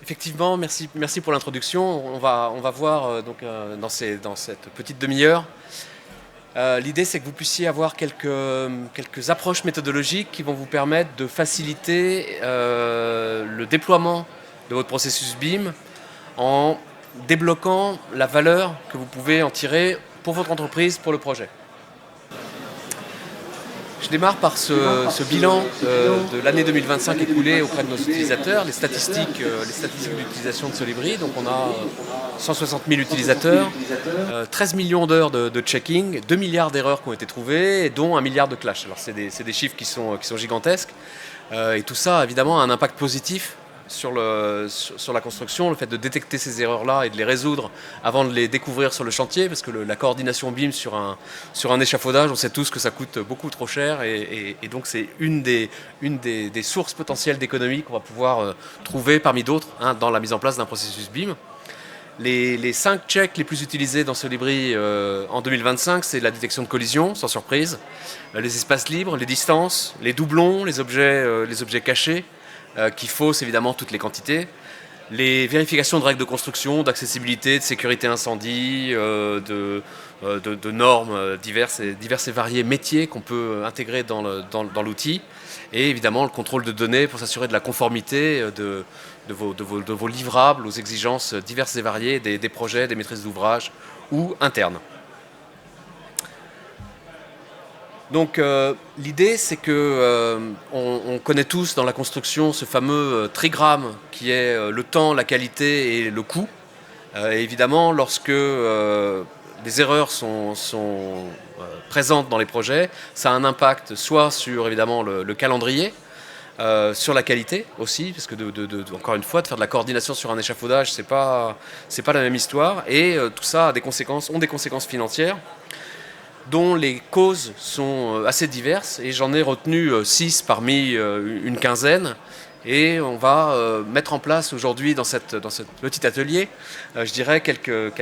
Effectivement, merci pour l'introduction. On va voir dans cette petite demi-heure. L'idée, c'est que vous puissiez avoir quelques approches méthodologiques qui vont vous permettre de faciliter le déploiement de votre processus BIM en débloquant la valeur que vous pouvez en tirer pour votre entreprise, pour le projet. Je démarre par ce bilan de l'année 2025 écoulée auprès de nos utilisateurs, les statistiques d'utilisation de Solibri. Donc on a 160 000 utilisateurs, 13 millions d'heures de checking, 2 milliards d'erreurs qui ont été trouvées, dont 1 milliard de clashs. Alors c'est des chiffres qui sont gigantesques. Et tout ça, évidemment, a un impact positif sur la construction, le fait de détecter ces erreurs-là et de les résoudre avant de les découvrir sur le chantier, parce que la coordination BIM sur un échafaudage, on sait tous que ça coûte beaucoup trop cher, et donc c'est une des sources potentielles d'économie qu'on va pouvoir trouver parmi d'autres dans la mise en place d'un processus BIM. Les 5 checks les plus utilisés dans Solibri en 2025, c'est la détection de collision, sans surprise, les espaces libres, les distances, les doublons, les objets cachés, qui faussent évidemment toutes les quantités, les vérifications de règles de construction, d'accessibilité, de sécurité incendie, de normes diverses et variées métiers qu'on peut intégrer dans l'outil, et évidemment le contrôle de données pour s'assurer de la conformité de vos livrables aux exigences diverses et variées des projets, des maîtrises d'ouvrage ou internes. Donc l'idée, c'est que on connaît tous dans la construction ce fameux trigramme qui est le temps, la qualité et le coût. Et évidemment, lorsque des erreurs sont présentes dans les projets, ça a un impact soit sur évidemment le calendrier, sur la qualité aussi, parce que encore une fois, de faire de la coordination sur un échafaudage, c'est pas la même histoire, et tout ça ont des conséquences financières, dont les causes sont assez diverses, et j'en ai retenu 6 parmi une quinzaine. Et on va mettre en place aujourd'hui dans ce petit atelier, je dirais quelques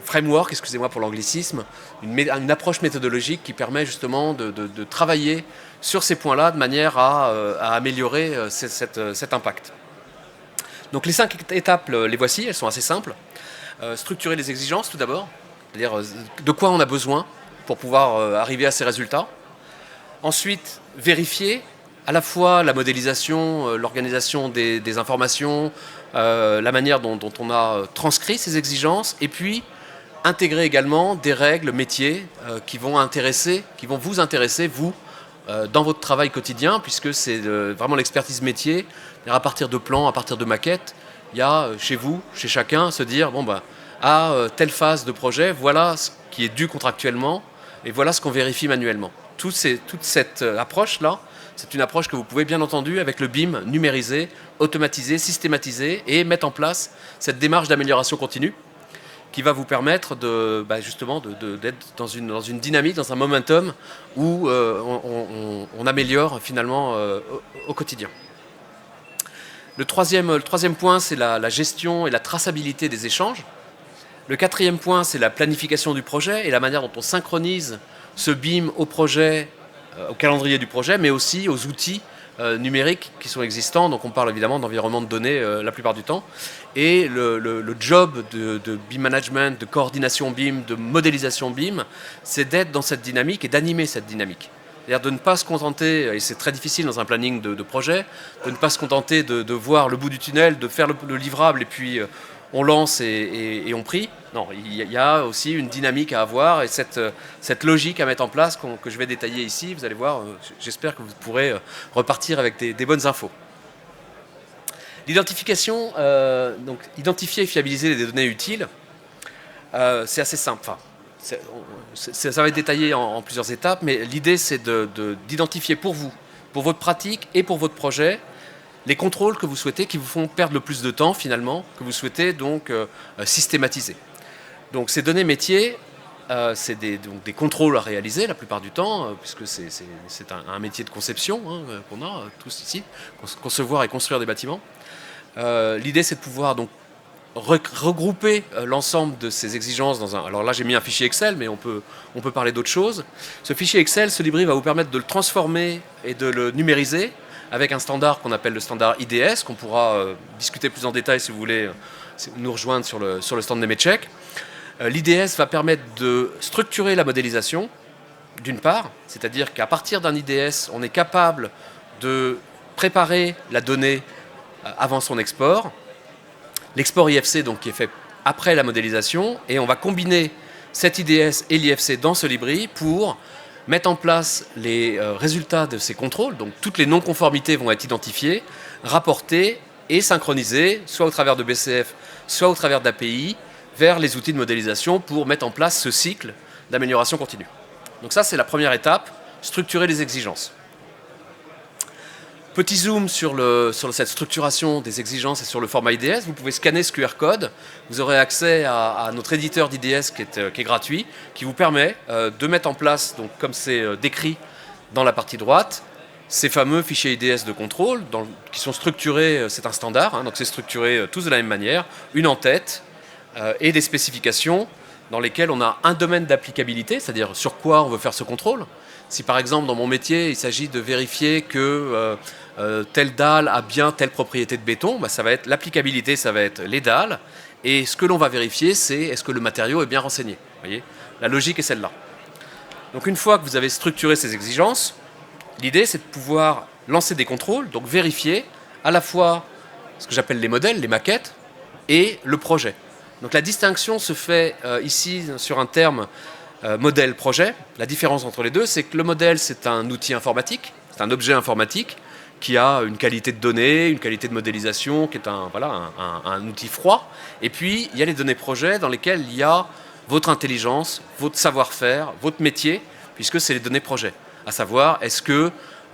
frameworks, excusez-moi pour l'anglicisme, une approche méthodologique qui permet justement de travailler sur ces points-là de manière à améliorer cet impact. Donc les 5 étapes, les voici, elles sont assez simples. Structurer les exigences tout d'abord, c'est-à-dire de quoi on a besoin pour pouvoir arriver à ces résultats. Ensuite, vérifier à la fois la modélisation, l'organisation des informations, la manière dont on a transcrit ces exigences, et puis intégrer également des règles métiers qui vont vous intéresser, vous, dans votre travail quotidien, puisque c'est vraiment l'expertise métier. À partir de plans, à partir de maquettes, il y a chez vous, chez chacun, se dire, à telle phase de projet, voilà ce qui est dû contractuellement, et voilà ce qu'on vérifie manuellement. Toute cette approche-là, c'est une approche que vous pouvez bien entendu avec le BIM numériser, automatiser, systématiser et mettre en place cette démarche d'amélioration continue qui va vous permettre justement d'être dans une dynamique, dans un momentum où on améliore finalement au quotidien. Le troisième point, c'est la gestion et la traçabilité des échanges. Le 4e point, c'est la planification du projet et la manière dont on synchronise ce BIM au projet, au calendrier du projet, mais aussi aux outils numériques qui sont existants. Donc on parle évidemment d'environnement de données la plupart du temps. Et le job de BIM management, de coordination BIM, de modélisation BIM, c'est d'être dans cette dynamique et d'animer cette dynamique. C'est-à-dire de ne pas se contenter, et c'est très difficile dans un planning de projet, de ne pas se contenter de voir le bout du tunnel, de faire le livrable et puis on lance et on prie. Non, il y a aussi une dynamique à avoir et cette logique à mettre en place que je vais détailler ici. Vous allez voir, j'espère que vous pourrez repartir avec des bonnes infos. L'identification, donc identifier et fiabiliser les données utiles, c'est assez simple. Enfin, ça va être détaillé en plusieurs étapes, mais l'idée c'est d'identifier pour vous, pour votre pratique et pour votre projet, les contrôles que vous souhaitez, qui vous font perdre le plus de temps finalement, que vous souhaitez donc systématiser. Donc ces données métiers, c'est des contrôles à réaliser la plupart du temps, puisque c'est un métier de conception qu'on a tous ici, concevoir et construire des bâtiments. L'idée c'est de pouvoir donc regrouper l'ensemble de ces exigences dans un... Alors là j'ai mis un fichier Excel, mais on peut parler d'autre chose. Ce fichier Excel, Solibri va vous permettre de le transformer et de le numériser avec un standard qu'on appelle le standard IDS, qu'on pourra discuter plus en détail si vous voulez nous rejoindre sur le stand Nemetschek. L'IDS va permettre de structurer la modélisation, d'une part, c'est-à-dire qu'à partir d'un IDS, on est capable de préparer la donnée avant son export. L'export IFC, donc, qui est fait après la modélisation, et on va combiner cet IDS et l'IFC dans ce Libri pour mettre en place les résultats de ces contrôles. Donc toutes les non-conformités vont être identifiées, rapportées et synchronisées, soit au travers de BCF, soit au travers d'API, vers les outils de modélisation pour mettre en place ce cycle d'amélioration continue. Donc ça, c'est la première étape, structurer les exigences. Petit zoom sur cette structuration des exigences et sur le format IDS. Vous pouvez scanner ce QR code. Vous aurez accès à notre éditeur d'IDS qui est gratuit, qui vous permet de mettre en place, donc, comme c'est décrit dans la partie droite, ces fameux fichiers IDS de contrôle qui sont structurés, c'est un standard, donc c'est structuré tous de la même manière, une en-tête et des spécifications dans lesquelles on a un domaine d'applicabilité, c'est-à-dire sur quoi on veut faire ce contrôle. Si par exemple dans mon métier il s'agit de vérifier que telle dalle a bien telle propriété de béton, ça va être l'applicabilité, ça va être les dalles, et ce que l'on va vérifier, c'est est-ce que le matériau est bien renseigné. Vous voyez, la logique est celle-là. Donc une fois que vous avez structuré ces exigences, l'idée c'est de pouvoir lancer des contrôles, donc vérifier à la fois ce que j'appelle les modèles, les maquettes, et le projet. Donc la distinction se fait ici sur un terme modèle-projet. La différence entre les deux, c'est que le modèle, c'est un outil informatique, c'est un objet informatique qui a une qualité de données, une qualité de modélisation, qui est un outil froid. Et puis, il y a les données projets dans lesquelles il y a votre intelligence, votre savoir-faire, votre métier, puisque c'est les données projets. À savoir, est-ce que,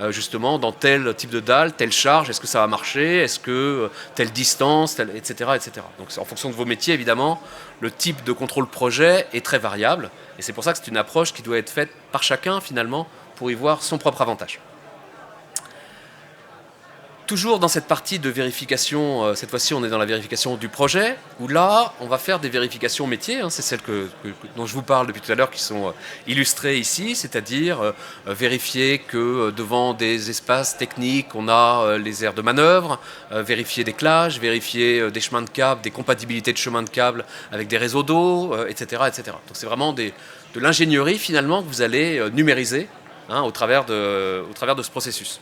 justement, dans tel type de dalle, telle charge, est-ce que ça va marcher, est-ce que telle distance, etc., etc. Donc, en fonction de vos métiers, évidemment, le type de contrôle projet est très variable. Et c'est pour ça que c'est une approche qui doit être faite par chacun, finalement, pour y voir son propre avantage. Toujours dans cette partie de vérification, cette fois-ci on est dans la vérification du projet, où là on va faire des vérifications métiers, c'est celles dont je vous parle depuis tout à l'heure qui sont illustrées ici, c'est-à-dire vérifier que devant des espaces techniques on a les aires de manœuvre, vérifier des clages, vérifier des chemins de câbles, des compatibilités de chemins de câbles avec des réseaux d'eau, etc., etc. Donc c'est vraiment de l'ingénierie finalement que vous allez numériser au travers de ce processus.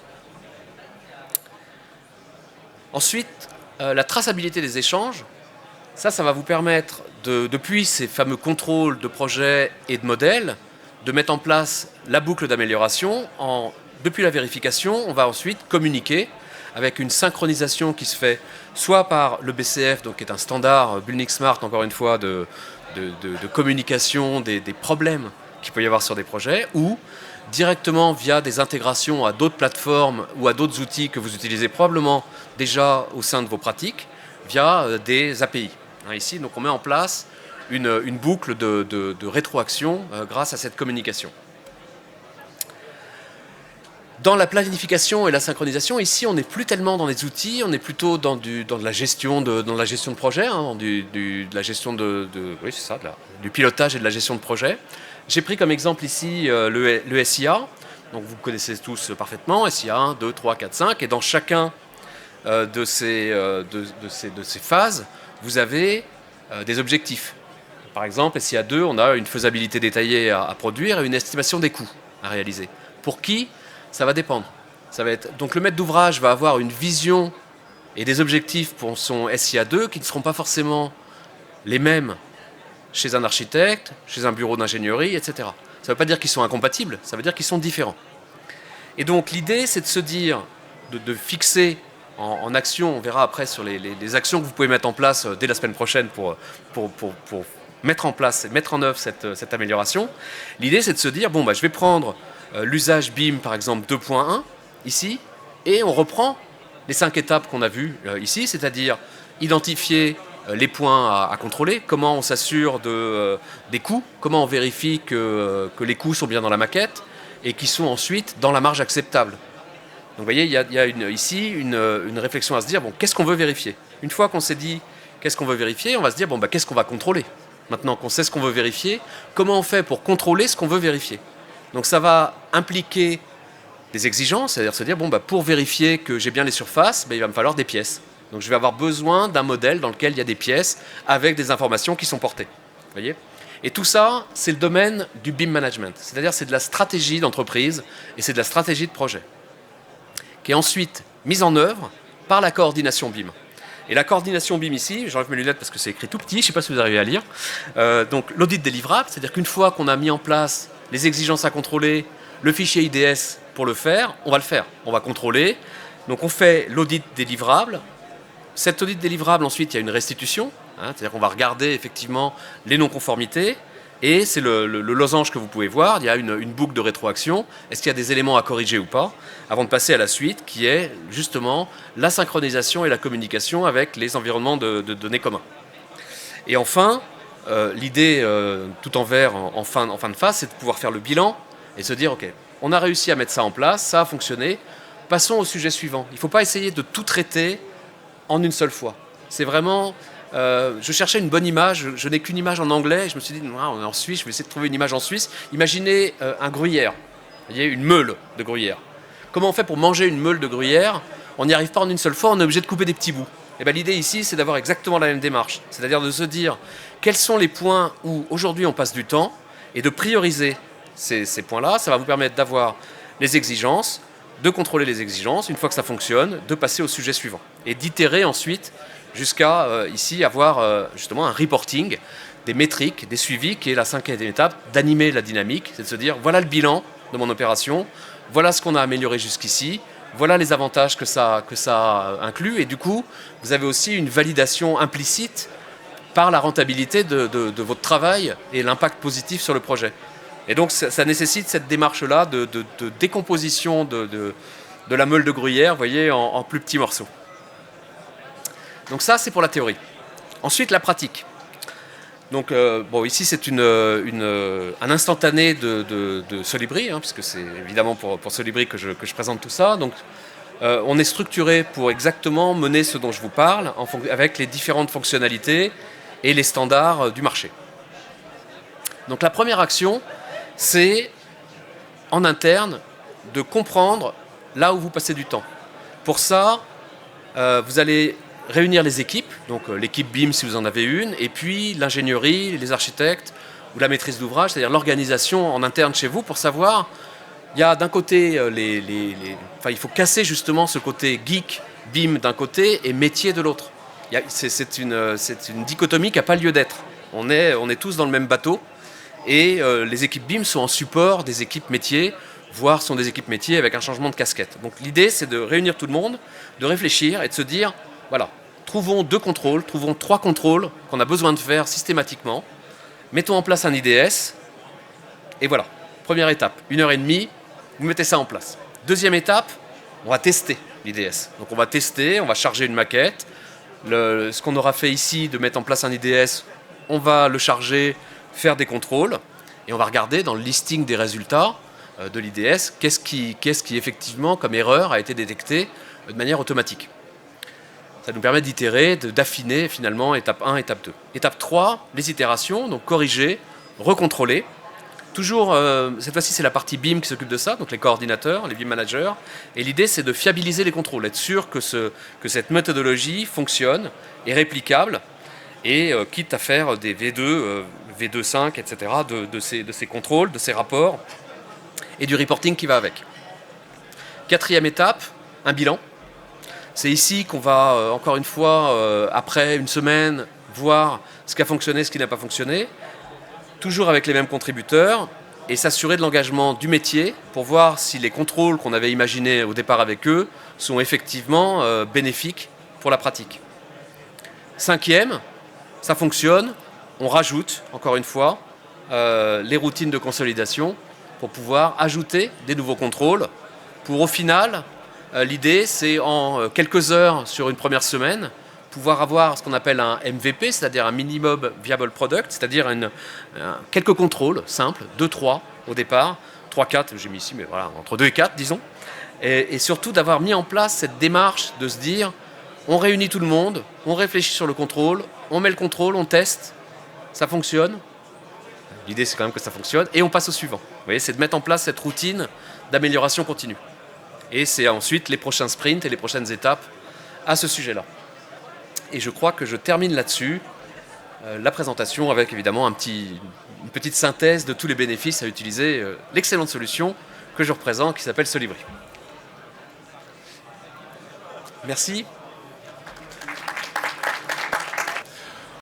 Ensuite, la traçabilité des échanges, ça va vous permettre, depuis ces fameux contrôles de projets et de modèles, de mettre en place la boucle d'amélioration. Depuis la vérification, on va ensuite communiquer avec une synchronisation qui se fait soit par le BCF, donc qui est un standard Bulnik Smart, encore une fois, de communication des problèmes qu'il peut y avoir sur des projets, ou directement via des intégrations à d'autres plateformes ou à d'autres outils que vous utilisez probablement déjà au sein de vos pratiques, via des API. Ici, donc, on met en place une boucle de rétroaction grâce à cette communication. Dans la planification et la synchronisation, ici, on n'est plus tellement dans les outils, on est plutôt dans la gestion de projet, du pilotage et de la gestion de projet. J'ai pris comme exemple ici le SIA, donc vous connaissez tous parfaitement, SIA 1, 2, 3, 4, 5, et dans chacun de ces phases, vous avez des objectifs. Par exemple, SIA 2, on a une faisabilité détaillée à produire et une estimation des coûts à réaliser. Pour qui ? Ça va dépendre. Donc le maître d'ouvrage va avoir une vision et des objectifs pour son SIA 2 qui ne seront pas forcément les mêmes chez un architecte, chez un bureau d'ingénierie, etc. Ça ne veut pas dire qu'ils sont incompatibles, ça veut dire qu'ils sont différents. Et donc l'idée, c'est de se dire, de fixer en action, on verra après sur les actions que vous pouvez mettre en place dès la semaine prochaine pour mettre en place et mettre en œuvre cette amélioration. L'idée, c'est de se dire, je vais prendre l'usage BIM, par exemple, 2.1, ici, et on reprend les 5 étapes qu'on a vues ici, c'est-à-dire identifier les points à contrôler, comment on s'assure des coûts, comment on vérifie que les coûts sont bien dans la maquette et qu'ils sont ensuite dans la marge acceptable. Donc vous voyez, il y a ici une réflexion à se dire, qu'est-ce qu'on veut vérifier ? Une fois qu'on s'est dit qu'est-ce qu'on veut vérifier, on va se dire, qu'est-ce qu'on va contrôler ? Maintenant qu'on sait ce qu'on veut vérifier, comment on fait pour contrôler ce qu'on veut vérifier ? Donc ça va impliquer des exigences, c'est-à-dire se dire, bon, pour vérifier que j'ai bien les surfaces, il va me falloir des pièces. Donc je vais avoir besoin d'un modèle dans lequel il y a des pièces avec des informations qui sont portées. Vous voyez ? Et tout ça, c'est le domaine du BIM management, c'est-à-dire c'est de la stratégie d'entreprise et c'est de la stratégie de projet, qui est ensuite mise en œuvre par la coordination BIM. Et la coordination BIM ici, j'enlève mes lunettes parce que c'est écrit tout petit, je ne sais pas si vous arrivez à lire, donc l'audit délivrable, c'est-à-dire qu'une fois qu'on a mis en place les exigences à contrôler, le fichier IDS pour le faire, on va le faire, on va contrôler. Donc on fait l'audit délivrable. Cet audit délivrable, ensuite, il y a une restitution, c'est-à-dire qu'on va regarder effectivement les non-conformités, et c'est le losange que vous pouvez voir, il y a une boucle de rétroaction, est-ce qu'il y a des éléments à corriger ou pas, avant de passer à la suite, qui est justement la synchronisation et la communication avec les environnements de données communs. Et enfin, l'idée tout en vert en fin de phase, c'est de pouvoir faire le bilan et se dire, ok, on a réussi à mettre ça en place, ça a fonctionné, passons au sujet suivant. Il ne faut pas essayer de tout traiter en une seule fois. C'est vraiment... je cherchais une bonne image, je n'ai qu'une image en anglais, et je me suis dit, on est en Suisse, je vais essayer de trouver une image en Suisse. Imaginez un gruyère, vous voyez, une meule de gruyère. Comment on fait pour manger une meule de gruyère? On n'y arrive pas en une seule fois, on est obligé de couper des petits bouts. Et bien, l'idée ici, c'est d'avoir exactement la même démarche, c'est-à-dire de se dire quels sont les points où aujourd'hui on passe du temps, et de prioriser ces points-là. Ça va vous permettre d'avoir les exigences, de contrôler les exigences, une fois que ça fonctionne, de passer au sujet suivant, et d'itérer ensuite jusqu'à ici avoir justement un reporting, des métriques, des suivis, qui est la cinquième étape, d'animer la dynamique, c'est de se dire voilà le bilan de mon opération, voilà ce qu'on a amélioré jusqu'ici, voilà les avantages que ça inclut, et du coup, vous avez aussi une validation implicite par la rentabilité de votre travail et l'impact positif sur le projet. Et donc ça nécessite cette démarche-là de décomposition de la meule de gruyère, vous voyez, en plus petits morceaux. Donc ça, c'est pour la théorie. Ensuite, la pratique. Donc ici, c'est un instantané de Solibri, puisque c'est évidemment pour Solibri que je présente tout ça. Donc on est structuré pour exactement mener ce dont je vous parle, avec les différentes fonctionnalités et les standards du marché. Donc la première action, c'est en interne de comprendre là où vous passez du temps. Pour ça, vous allez réunir les équipes, donc l'équipe BIM si vous en avez une, et puis l'ingénierie, les architectes ou la maîtrise d'ouvrage, c'est-à-dire l'organisation en interne chez vous, pour savoir, il y a d'un côté, il faut casser justement ce côté geek BIM d'un côté et métier de l'autre. C'est une dichotomie qui n'a pas lieu d'être. On est tous dans le même bateau, et les équipes BIM sont en support des équipes métiers, voire sont des équipes métiers avec un changement de casquette. Donc l'idée, c'est de réunir tout le monde, de réfléchir et de se dire, voilà, trouvons 2 contrôles, trouvons 3 contrôles qu'on a besoin de faire systématiquement, mettons en place un IDS, et voilà, première étape, 1h30, vous mettez ça en place. Deuxième étape, on va tester l'IDS. Donc on va tester, on va charger une maquette, ce qu'on aura fait ici de mettre en place un IDS, on va le charger, faire des contrôles, et on va regarder dans le listing des résultats de l'IDS, qu'est-ce qui effectivement, comme erreur, a été détecté de manière automatique. Ça nous permet d'itérer, d'affiner finalement étape 1, étape 2. Étape 3, les itérations, donc corriger, recontrôler. Toujours, cette fois-ci, c'est la partie BIM qui s'occupe de ça, donc les coordinateurs, les BIM managers. Et l'idée, c'est de fiabiliser les contrôles, être sûr que cette méthodologie fonctionne, est réplicable, et quitte à faire des V2, V2.5, etc., de ces contrôles, de ces rapports, et du reporting qui va avec. Quatrième étape, un bilan. C'est ici qu'on va, encore une fois, après une semaine, voir ce qui a fonctionné, ce qui n'a pas fonctionné, toujours avec les mêmes contributeurs, et s'assurer de l'engagement du métier pour voir si les contrôles qu'on avait imaginés au départ avec eux sont effectivement bénéfiques pour la pratique. Cinquième, ça fonctionne, on rajoute, encore une fois, les routines de consolidation pour pouvoir ajouter des nouveaux contrôles, pour au final... l'idée, c'est en quelques heures sur une première semaine, pouvoir avoir ce qu'on appelle un MVP, c'est-à-dire un Minimum Viable Product, c'est-à-dire quelques contrôles simples, 2-3 au départ, 3-4, j'ai mis ici, mais voilà, entre 2 et 4, disons, et surtout d'avoir mis en place cette démarche de se dire, on réunit tout le monde, on réfléchit sur le contrôle, on met le contrôle, on teste, ça fonctionne, l'idée c'est quand même que ça fonctionne, et on passe au suivant. Vous voyez, c'est de mettre en place cette routine d'amélioration continue. Et c'est ensuite les prochains sprints et les prochaines étapes à ce sujet-là. Et je crois que je termine là-dessus la présentation avec évidemment une petite synthèse de tous les bénéfices à utiliser l'excellente solution que je représente qui s'appelle Solibri. Merci.